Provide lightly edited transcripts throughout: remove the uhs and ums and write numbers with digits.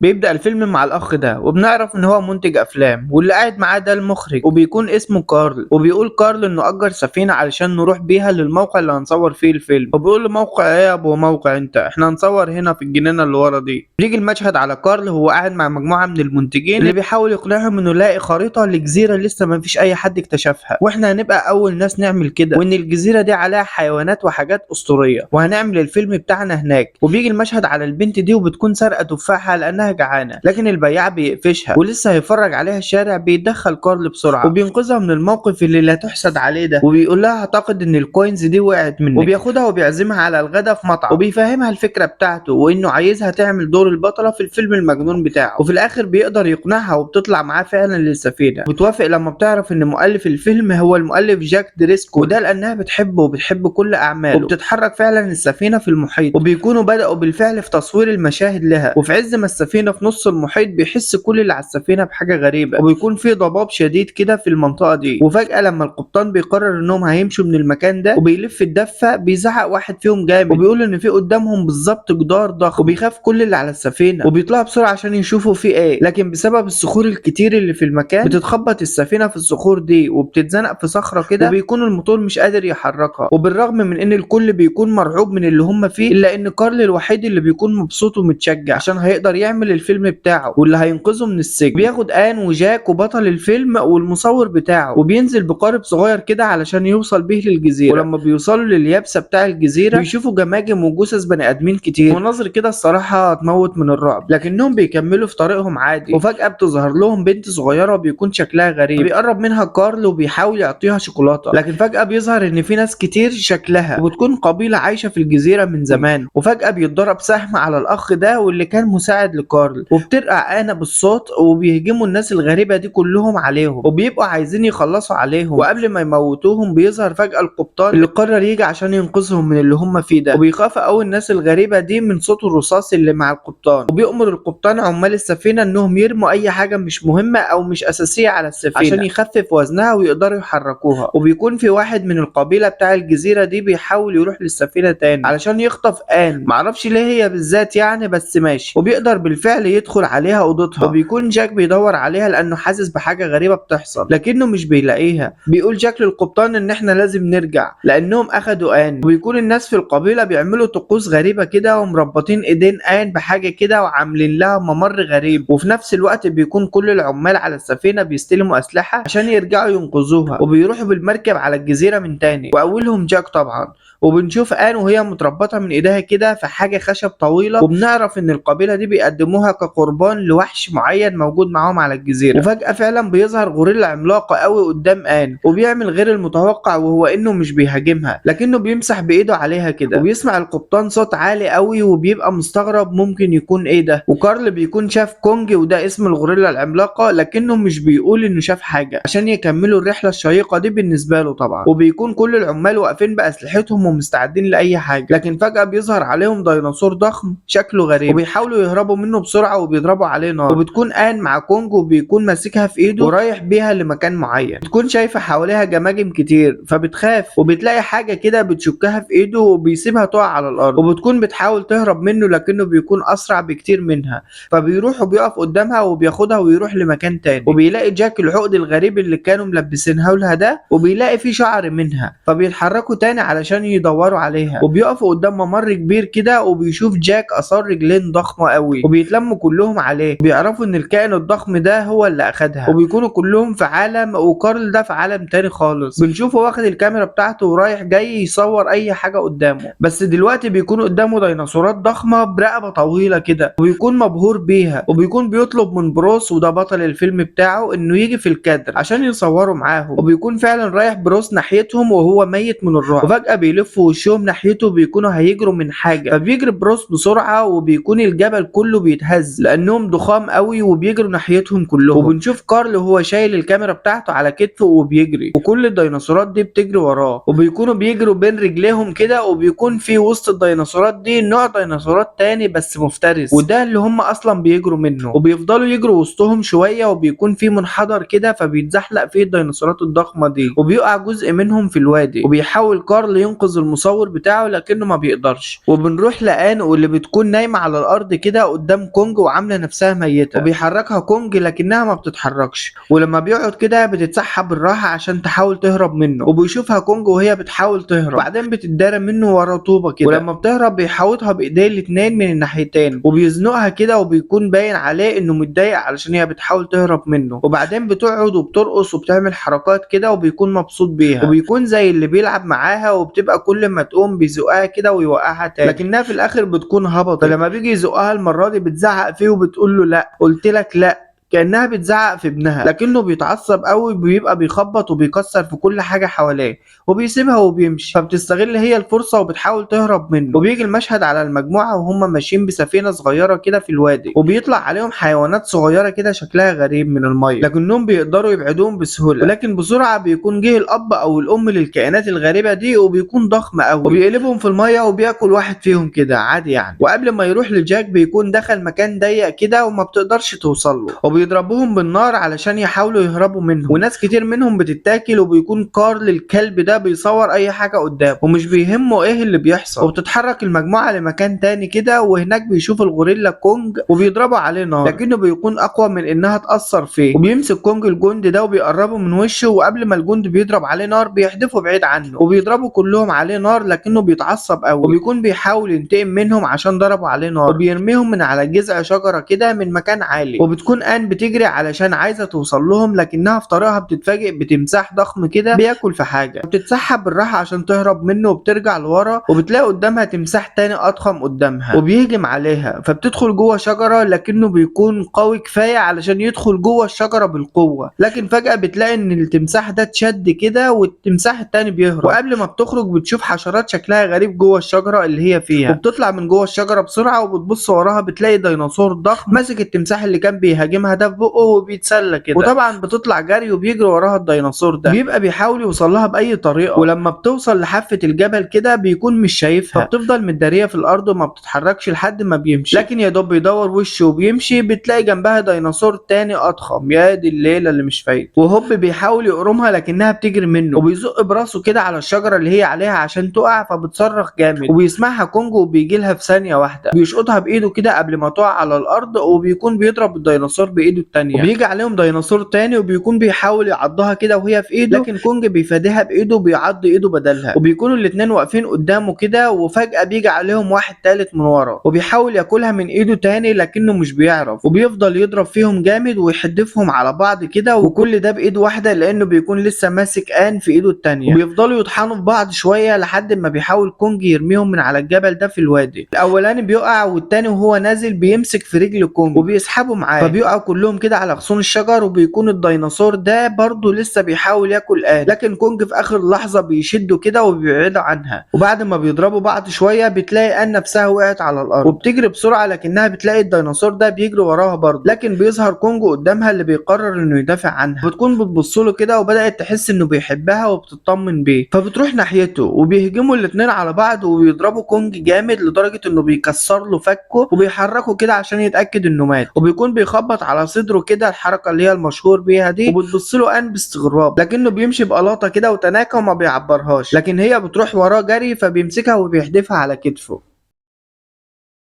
بيبدأ الفيلم مع الأخ ده وبنعرف إن هو منتج أفلام، واللي قاعد معاه ده المخرج وبيكون اسمه كارل. وبيقول كارل إنه أجر سفينة علشان نروح بيها للموقع اللي هنصور فيه الفيلم. وبيقول له موقع إيه يا أبو موقع أنت؟ إحنا هنصور هنا في الجنينة اللي ورا دي. بيجي المشهد على كارل وهو قاعد مع مجموعة من المنتجين اللي بيحاول يقنعهم إنه يلاقي خريطة لجزيرة لسه ما فيش أي حد اكتشفها، وإحنا هنبقى أول ناس نعمل كده، وإن الجزيرة دي عليها حيوانات وحاجات أسطورية وهنعمل الفيلم بتاعنا هناك. وبيجي المشهد على البنت دي وبتكون سارقة تفاحة لأنها جعانة، لكن البياع بيقفشها ولسه هيفرج عليها الشارع. بيتدخل كارل بسرعة وبينقذها من الموقف اللي لا تحسد عليه ده، وبيقول لها اعتقد ان الكوينز دي وقعت منك، وبياخدها وبيعزمها على الغدا في مطعم وبيفهمها الفكرة بتاعته وانه عايزها تعمل دور البطلة في الفيلم المجنون بتاعه. وفي الاخر بيقدر يقنعها وبتطلع معاه فعلا للسفينة. بتوافق لما بتعرف ان مؤلف الفيلم هو المؤلف جاك دريسكو، وده لانها بتحبه وبتحب كل اعماله، وبتتحرك فعلا السفينة في المحيط. وبيكونوا بدأوا بالفعل في تصوير المشاهد لها. وفي عز ما السفينة في نص المحيط بيحس كل اللي على السفينة بحاجة غريبة، وبيكون في ضباب شديد كده في المنطقة دي. وفجأة لما القبطان بيقرر انهم هيمشوا من المكان ده وبيلف الدفة، بيزعق واحد فيهم جامد وبيقول ان في قدامهم بالظبط جدار ضخم، وبيخاف كل اللي على السفينة وبيطلعوا بسرعة عشان يشوفوا في ايه. لكن بسبب الصخور الكتير اللي في المكان بتتخبط السفينة في الصخور دي وبتتزنق في صخرة كده، وبيكون الموتور مش قادر يحركها. وبالرغم من ان الكل بيكون مرعوب من اللي هم فيه، الا ان كارل الوحيد اللي بيكون مبسوط ومتشجع عشان هيقدر يعمل الفيلم بتاعه واللي هينقذه من السجن. بياخد آن وجاك وبطل الفيلم والمصور بتاعه وبينزل بقارب صغير كده علشان يوصل بيه للجزيرة. ولما بيوصلوا لليابسة بتاع الجزيرة بيشوفوا جماجم وجثث بني ادمين كتير، مناظر كده الصراحة هتموت من الرعب، لكنهم بيكملوا في طريقهم عادي. وفجأة بتظهر لهم بنت صغيرة وبيكون شكلها غريب. بيقرب منها كارل وبيحاول يعطيها شوكولاتة، لكن فجأة بيظهر ان في ناس كتير شكلها، وبتكون قبيلة عايشة في الجزيرة من زمان. وفجأة بيتضرب سهم على الأخ ده واللي كان مساعد لكارل، وبترقع آنا بالصوت وبيهجموا الناس الغريبة دي كلهم عليهم وبيبقوا عايزين يخلصوا عليهم. وقبل ما يموتوهم بيظهر فجأة القبطان اللي قرر يجي عشان ينقذهم من اللي هم فيه ده. وبيخاف قوي الناس الغريبة دي من صوت الرصاص اللي مع القبطان، وبيأمر القبطان عمال السفينة انهم يرموا اي حاجة مش مهمة او مش اساسية على السفينة عشان يخفف وزنها ويقدروا يحركوها. وبيكون في واحد من القبيلة بتاع الجزيرة دي بيحاول يروح للسفينة تاني علشان يخطف آن، معرفش ليه هي بالذات يعني، بس ماشي. وبيقدر بالفعل يدخل عليها اوضتها، وبيكون جاك بيدور عليها لانه حاسس بحاجة غريبة بتحصل لكنه مش بيلاقيها. بيقول جاك للقبطان ان احنا لازم نرجع لانهم اخدوا آن. وبيكون الناس في القبيلة بيعملوا طقوس غريبة كده ومربطين ايدين آن بحاجة كده وعاملين لها ممر غريب. وفي نفس الوقت بيكون كل العمال على السفينة بيستلموا اسلحة عشان يرجعوا ينقذوها، وبيروحوا بالمركب على الجزيرة من تاني، واولهم جاك طبعا. وبنشوف آن وهي متربطة من ايديها كده في حاجة خشب طويلة، وبنعرف ان القبيلة دي بيقدموها كقربان لوحش معين موجود معاهم على الجزيرة. وفجأة فعلا بيظهر غوريلا عملاقة قوي قدام آن وبيعمل غير المتوقع، وهو انه مش بيهاجمها لكنه بيمسح بايده عليها كده. وبيسمع القبطان صوت عالي قوي وبيبقى مستغرب ممكن يكون ايه ده. وكارل بيكون شاف كونج وده اسم الغوريلا العملاقة، لكنه مش بيقول انه شاف حاجة عشان يكملوا الرحلة الشيقة دي بالنسبة له طبعا. وبيكون كل العمال واقفين بأسلحتهم ومستعدين لأي حاجة، لكن فجأة بيظهر عليهم ديناصور ضخم شكله غريب وبيحاولوا يهربوا منه بسرعة وبيضربوا عليه نار. وبتكون آن مع كونج وبيكون ماسكها في ايده ورايح بيها لمكان معين. بتكون شايفة حواليها جماجم كتير فبتخاف، وبتلاقي حاجة كده بتشكها في ايده وبيسيبها تقع على الأرض. وبتكون بتحاول تهرب منه لكنه بيكون أسرع بكتير منها، فبيروح وبيقف قدامها وبياخدها ويروح لمكان تاني. وبيلاقي جاك العقد الغريب اللي كانوا ملبسينها لها ده، وبيلاقي فيه شعر منها، فبيتحركوا تاني علشان يدوروا عليها. وبيقفوا قدام ممر كبير كده وبيشوف جاك آثار رجلين ضخمة قوي، وبيتلموا كلهم عليه. بيعرفوا ان الكائن الضخم ده هو اللي اخدها، وبيكونوا كلهم في عالم وكارل ده في عالم تاني خالص. بنشوفه واخد الكاميرا بتاعته ورايح جاي يصور اي حاجة قدامه، بس دلوقتي بيكون قدامه ديناصورات ضخمة برقبة طويلة كده وبيكون مبهور بيها. وبيكون بيطلب من بروس وده بطل الفيلم بتاعه انه يجي في الكادر عشان يصوروا معاهم. وبيكون فعلا رايح بروس ناحيتهم وهو ميت من الرعب، وفجأة بيلفوا وشهم ناحيته بيكونوا هيجروا من حاجة، فبيجري بروس بسرعة وبيكون الجبل كله بيتهز لانهم ضخام قوي وبيجروا ناحيتهم كلهم. وبنشوف كارل وهو شايل الكاميرا بتاعته على كتفه وبيجري، وكل الديناصورات دي بتجري وراه وبيكونوا بيجروا بين رجليهم كده. وبيكون في وسط الديناصورات دي نوع ديناصورات تاني بس مفترس، وده اللي هم اصلا بيجروا منه. وبيفضلوا يجروا وسطهم شوية وبيكون في منحدر كده فبيتزحلق فيه الديناصورات الضخمة دي وبيقع جزء منهم في الوادي. وبيحاول كارل ينقذ ينقذ المصور بتاعه لكنه ما بيقدرش. وبنروح لآن واللي بتكون نايمة على الأرض كده قدام كونج وعاملة نفسها ميتة، وبيحركها كونج لكنها ما بتتحركش، ولما بيقعد كده بتتسحب بالراحة عشان تحاول تهرب منه، وبيشوفها كونج وهي بتحاول تهرب، وبعدين بتتدارى منه ورا طوبة كده، ولما بتهرب بيحاوطها بإيديه الاتنين من الناحيتين وبيزنقها كده، وبيكون باين عليه إنه متضايق علشان هي بتحاول تهرب منه. وبعدين بتقعد وبترقص وبتعمل حركات كده وبيكون مبسوط بيها، وبيكون زي اللي بيلعب معاها، وبتبقى كل ما تقوم بيزقها كده ويوقعها تاني، لكنها في الاخر بتكون هبطت. فلما بيجي يزقها المره دي بتزعق فيه وبتقول له لا، قلت لك لا، كأنها بتزعق في ابنها، لكنه بيتعصب قوي، بيبقى بيخبط وبيكسر في كل حاجة حواليه وبيسيبها وبيمشي. فبتستغل هي الفرصة وبتحاول تهرب منه. وبيجي المشهد على المجموعة وهم ماشيين بسفينة صغيرة كده في الوادي، وبيطلع عليهم حيوانات صغيرة كده شكلها غريب من المية، لكنهم بيقدروا يبعدوهم بسهولة. ولكن بسرعة بيكون جه الأب أو الأم للكائنات الغريبة دي، وبيكون ضخم قوي وبيقلبهم في المية وبياكل واحد فيهم كده عادي يعني. وقبل ما يروح لجاك بيكون دخل مكان ضيق كده وما بتقدرش توصل له، وبيضربوهم بالنار علشان يحاولوا يهربوا منهم، وناس كتير منهم بتتاكل. وبيكون كارل الكلب ده بيصور اي حاجة قدامه ومش بيهمه ايه اللي بيحصل. وبتتحرك المجموعة لمكان تاني كده، وهناك بيشوف الغوريلا كونج وبيضربوا عليه نار، لكنه بيكون اقوى من انها تأثر فيه. وبيمسك كونج الجند ده وبيقربه من وشه، وقبل ما الجند بيضرب عليه نار بيحدفه بعيد عنه، وبيضربوا كلهم عليه نار لكنه بيتعصب قوي، وبيكون بيحاول ينتقم منهم عشان ضربوا عليه نار، وبيرميهم من على جذع شجرة كده من مكان عالي. وبتكون آن بتجري علشان عايزة توصل لهم، لكنها في طريقها بتتفاجئ بتمساح ضخم كده بياكل في حاجة، بتتسحب بالراحة عشان تهرب منه، وبترجع لورا وبتلاقي قدامها تمساح تاني أضخم قدامها وبيهجم عليها. فبتدخل جوه شجرة لكنه بيكون قوي كفاية علشان يدخل جوه الشجرة بالقوة، لكن فجأة بتلاقي ان التمساح ده اتشد كده والتمساح التاني بيهرب. وقبل ما بتخرج بتشوف حشرات شكلها غريب جوه الشجرة اللي هي فيها، وبتطلع من جوه الشجرة بسرعة وبتبص وراها بتلاقي ديناصور ضخم ماسك التمساح اللي كان بيهاجمها ده في بقه وبيتسلى كده. وطبعا بتطلع جري وبيجري وراها الديناصور ده، بيبقى بيحاول يوصل لها باي طريقه. ولما بتوصل لحافه الجبل كده بيكون مش شايفها، فبتفضل متداريه في الارض وما بتتحركش لحد ما بيمشي، لكن يا دوب بيدور وشه وبيمشي بتلاقي جنبها ديناصور تاني اضخم. يا دي الليله اللي مش فايته. وهوب بيحاول يقرمها لكنها بتجري منه، وبيزق براسه كده على الشجره اللي هي عليها عشان تقع، فبتصرخ جامد وبيسمعها كونج وبيجي لها في ثانيه واحده، بيشقطها بايده كده قبل ما تقع على الارض، وبيكون بيضرب الديناصور بايده التانيه. وبيجي عليهم ديناصور تاني وبيكون بيحاول يعضها كده وهي في ايده، لكن كونج بيفاديها بايده وبيعض ايده بدلها. وبيكونوا الاتنين واقفين قدامه كده، وفجأة بيجي عليهم واحد تالت من ورا وبيحاول ياكلها من ايده تاني لكنه مش بيعرف، وبيفضل يضرب فيهم جامد ويحدفهم على بعض كده، وكل ده بايد واحدة لانه بيكون لسه ماسك آن في ايده التانية. وبيفضلوا يطحنوا في بعض شوية لحد ما بيحاول كونج يرميهم من على الجبل ده في الوادي. الاولاني بيقع والتاني وهو نازل بيمسك في رجل كونج وبيسحبه معاه، فبيقعوا كلهم كده على غصون الشجر. وبيكون الديناصور ده برضه لسه بيحاول ياكل آن، لكن كونج في اخر لحظة بيشده كده وبيبعده عنها. وبعد ما بيضربوا بعض شوية بتلاقي آن نفسها وقعت على الارض وبتجري بسرعة، لكنها بتلاقي الديناصور ده بيجري وراها برضه، لكن بيظهر كونج قدامها اللي بيقرر انه يدافع عنها. بتكون بتبصله كده وبدأت تحس انه بيحبها وبتطمن بيه، فبتروح ناحيته وبيهجموا الاتنين على بعض وبيضربوا كونج جامد لدرجة انه بيكسر له فكه وبيحركه كده عشان يتأكد انه مات. وبيكون بيخبط على صدره كده الحركة اللي هي المشهور بيها دي، وبتبص له آن باستغراب، لكنه بيمشي بقلاطة كده وتناكة وما بيعبرهاش، لكن هي بتروح وراه جري فبيمسكها وبيحدفها على كتفه.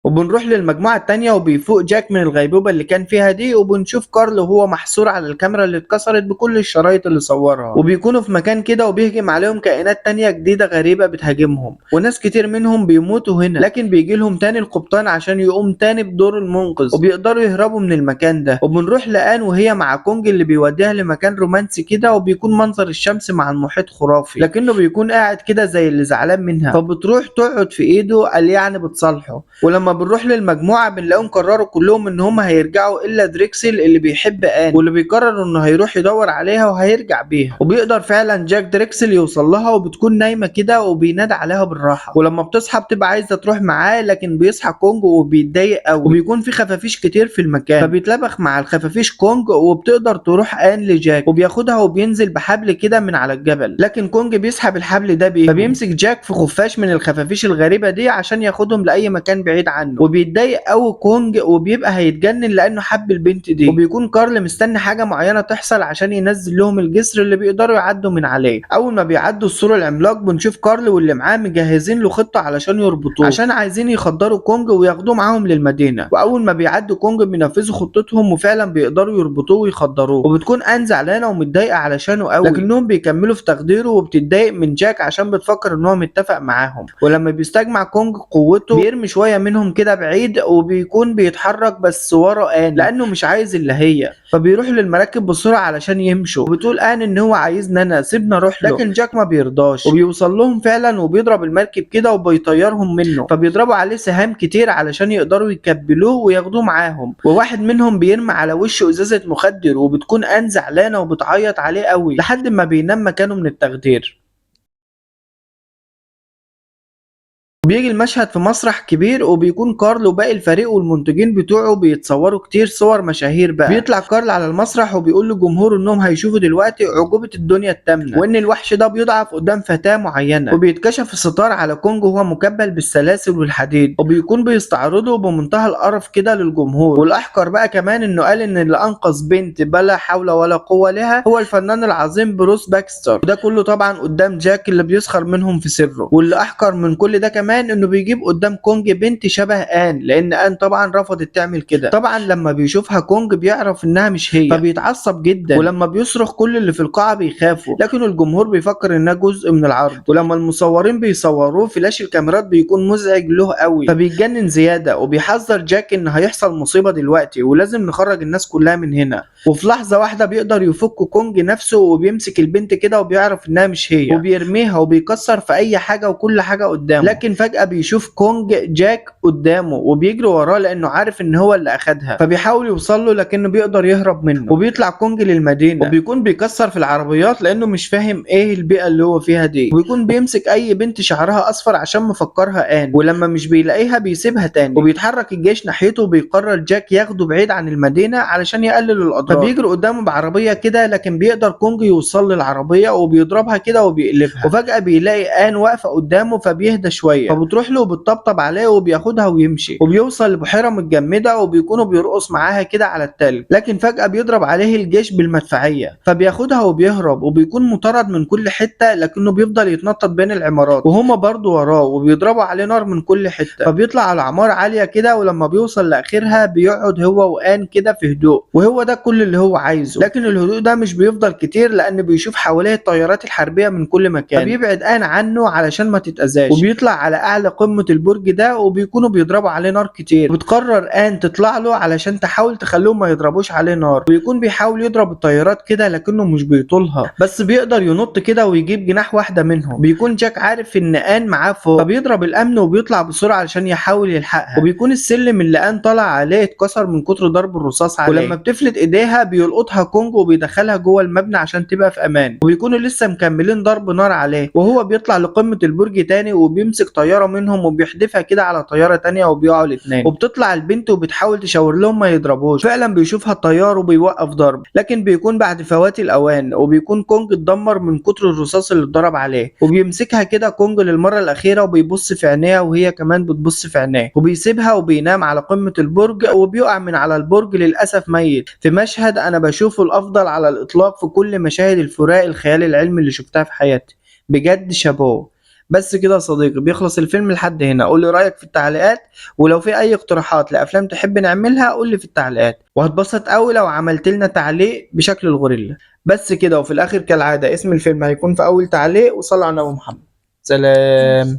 وبنروح للمجموعة التانية وبيفوق جاك من الغيبوبة اللي كان فيها دي، وبنشوف كارل وهو محصور على الكاميرا اللي اتكسرت بكل الشرايط اللي صورها، وبيكونوا في مكان كده وبيهجم عليهم كائنات تانية جديدة غريبة بتهاجمهم، وناس كتير منهم بيموتوا هنا، لكن بيجي لهم تاني القبطان عشان يقوم تاني بدور المنقذ وبيقدروا يهربوا من المكان ده. وبنروح لآن وهي مع كونج اللي بيوديها لمكان رومانسي كده، وبيكون منظر الشمس مع المحيط خرافي، لكنه بيكون قاعد كده زي اللي زعلان منها، فبتروح تقعد في ايده قال يعني بتصالحه. ولما بنروح للمجموعة بنلاقيهم قرروا كلهم ان هم هيرجعوا الا دريكسل اللي بيحب آن، واللي بيقرر انه هيروح يدور عليها وهيرجع بيها. وبيقدر فعلا جاك دريكسل يوصل لها، وبتكون نايمة كده وبينادى عليها بالراحة، ولما بتصحى بتبقى عايزة تروح معاه، لكن بيصحى كونج وبيتضايق قوي، وبيكون في خفافيش كتير في المكان، فبيتلبخ مع الخفافيش كونج، وبتقدر تروح آن لجاك وبياخدها وبينزل بحبل كده من على الجبل، لكن كونج بيسحب الحبل ده بيه، فبيمسك جاك في خفاش من الخفافيش الغريبة دي عشان ياخدهم لأي مكان بعيد عنه. عنه، وبيتضايق قوي كونج وبيبقى هيتجنن لانه حب البنت دي. وبيكون كارل مستني حاجه معينه تحصل عشان ينزل لهم الجسر اللي بيقدروا يعدوا من عليه. اول ما بيعدوا السور العملاق بنشوف كارل واللي معاه مجهزين له خطه علشان يربطوه، عشان عايزين يخدروا كونج وياخدوه معاهم للمدينه. واول ما بيعدوا كونج بينفذوا خطتهم وفعلا بيقدروا يربطوه ويخدروه. وبتكون ان زعلانه ومتضايقه علشانه قوي، لكنهم بيكملوا في تخديره. وبتتضايق من جاك عشان بتفكر ان هو متفق معاهم. ولما بيستجمع كونج قوته بيرمي شويه منهم كده بعيد، وبيكون بيتحرك بس ورا ان لانه مش عايز اللي هي. فبيروح للمراكب بسرعه علشان يمشوا. وبتقول ان هو عايزنا انا سيبنا اروح له، لكن جاك ما بيرضاش. وبيوصل لهم فعلا وبيضرب المركب كده وبيطيرهم منه. فبيضربوا عليه سهام كتير علشان يقدروا يكبلوه وياخدوه معاهم. وواحد منهم بيرمي على وشه ازازه مخدر، وبتكون ان زعلانه وبتعيط عليه قوي لحد ما بينام مكانه من التخدير. بيجي المشهد في مسرح كبير، وبيكون كارل وباقي الفريق والمنتجين بتوعه بيتصوروا كتير صور مشاهير بقى. بيطلع كارل على المسرح وبيقول لجمهوره انهم هيشوفوا دلوقتي عجوبة الدنيا التامنة، وان الوحش ده بيضعف قدام فتاة معينة. وبيتكشف الستار على كونج وهو مكبل بالسلاسل والحديد، وبيكون بيستعرضه بمنتهى القرف كده للجمهور. والاحقر بقى كمان انه قال ان اللي انقذ بنت بلا حول ولا قوة لها هو الفنان العظيم بروس باكستر. وده كله طبعا قدام جاك اللي بيسخر منهم في سره. واللي احقر من كل ده كمان انه بيجيب قدام كونج بنت شبه ان، لان ان طبعا رفضت تعمل كده. طبعا لما بيشوفها كونج بيعرف انها مش هي، فبيتعصب جدا. ولما بيصرخ كل اللي في القاعه بيخافوا، لكن الجمهور بيفكر انها جزء من العرض. ولما المصورين بيصوروه فلاش الكاميرات بيكون مزعج له قوي، فبيتجنن زياده. وبيحذر جاك ان هيحصل مصيبه دلوقتي ولازم نخرج الناس كلها من هنا. وفي لحظه واحده بيقدر يفك كونج نفسه، وبيمسك البنت كده وبيعرف انها مش هي، وبيرميها وبيكسر في اي حاجه وكل حاجه قدامه. لكن فجاه بيشوف كونج جاك قدامه وبيجري وراه لانه عارف ان هو اللي اخدها. فبيحاول يوصل له لكنه بيقدر يهرب منه. وبيطلع كونج للمدينه، وبيكون بيكسر في العربيات لانه مش فاهم ايه البيئه اللي هو فيها دي. وبيكون بيمسك اي بنت شعرها اصفر عشان مفكرها ان، ولما مش بيلاقيها بيسيبها تاني. وبيتحرك الجيش ناحيته، وبيقرر جاك ياخده بعيد عن المدينه علشان يقلل الاضرار. فبيجري قدامه بعربيه كده، لكن بيقدر كونج يوصل للعربيه وبيضربها كده وبيقلبها. وفجاه بيلاقي ان واقفه قدامه فبيهدى شويه، فبتروح له وبتطبطب عليه وبياخدها ويمشي. وبيوصل لبحيره متجمده وبيكونوا بيرقص معاها كده على التلج. لكن فجاه بيضرب عليه الجيش بالمدفعيه، فبياخدها وبيهرب. وبيكون مطارد من كل حته، لكنه بيفضل يتنطط بين العمارات وهما برضه وراه، وبيضربوا عليه نار من كل حته. فبيطلع على عماره عاليه كده، ولما بيوصل لاخرها بيقعد هو وان كده في هدوء. وهو ده كل اللي هو عايزه. لكن الهدوء ده مش بيفضل كتير، لان بيشوف حواليه الطيارات الحربيه من كل مكان. فبيبعد ان عنه علشان ما تتاذاش. وبيطلع على اعلى قمه البرج ده، وبيكونوا بيضربوا عليه نار كتير. بتقرر ان تطلع له علشان تحاول تخليهم ما يضربوش عليه نار. ويكون بيحاول يضرب الطيارات كده لكنه مش بيطولها، بس بيقدر ينط كده ويجيب جناح واحده منهم. بيكون جاك عارف ان ان معاه فوق، فبيضرب الامن وبيطلع بسرعه علشان يحاول يلحقها. وبيكون السلم اللي ان طلع عليه اتكسر من كتر ضرب الرصاص عليه. ولما بتفلت ايديها بيلقطها كونج وبيدخلها جوه المبنى عشان تبقى في امان. وبيكونوا لسه مكملين ضرب نار عليه، وهو بيطلع لقمه البرج تاني وبيمسك طياره منهم وبيحدفها كده على طياره تانيه، وبيقعوا الاثنين. وبتطلع البنت وبتحاول تشاور لهم ما يضربوش. فعلا بيشوفها الطيار وبيوقف ضرب، لكن بيكون بعد فوات الاوان. وبيكون كونج اتدمر من كتر الرصاص اللي اتضرب عليه. وبيمسكها كده كونج للمره الاخيره وبيبص في عينيها، وهي كمان بتبص في عينيه. وبيسيبها وبينام على قمه البرج، وبيقع من على البرج للاسف ميت. في مشهد انا بشوفه الافضل على الاطلاق في كل مشاهد الفراق الخيال العلمي اللي شفتها في حياتي. بجد شابوه. بس كده يا صديقي، بيخلص الفيلم لحد هنا. قول لي رأيك في التعليقات، ولو في اي اقتراحات لافلام تحب نعملها قول لي في التعليقات، وهتبسط قوي لو عملت لنا تعليق بشكل الغوريلا. بس كده. وفي الاخر كالعادة اسم الفيلم هيكون في اول تعليق. وصلى على النبي محمد. سلام.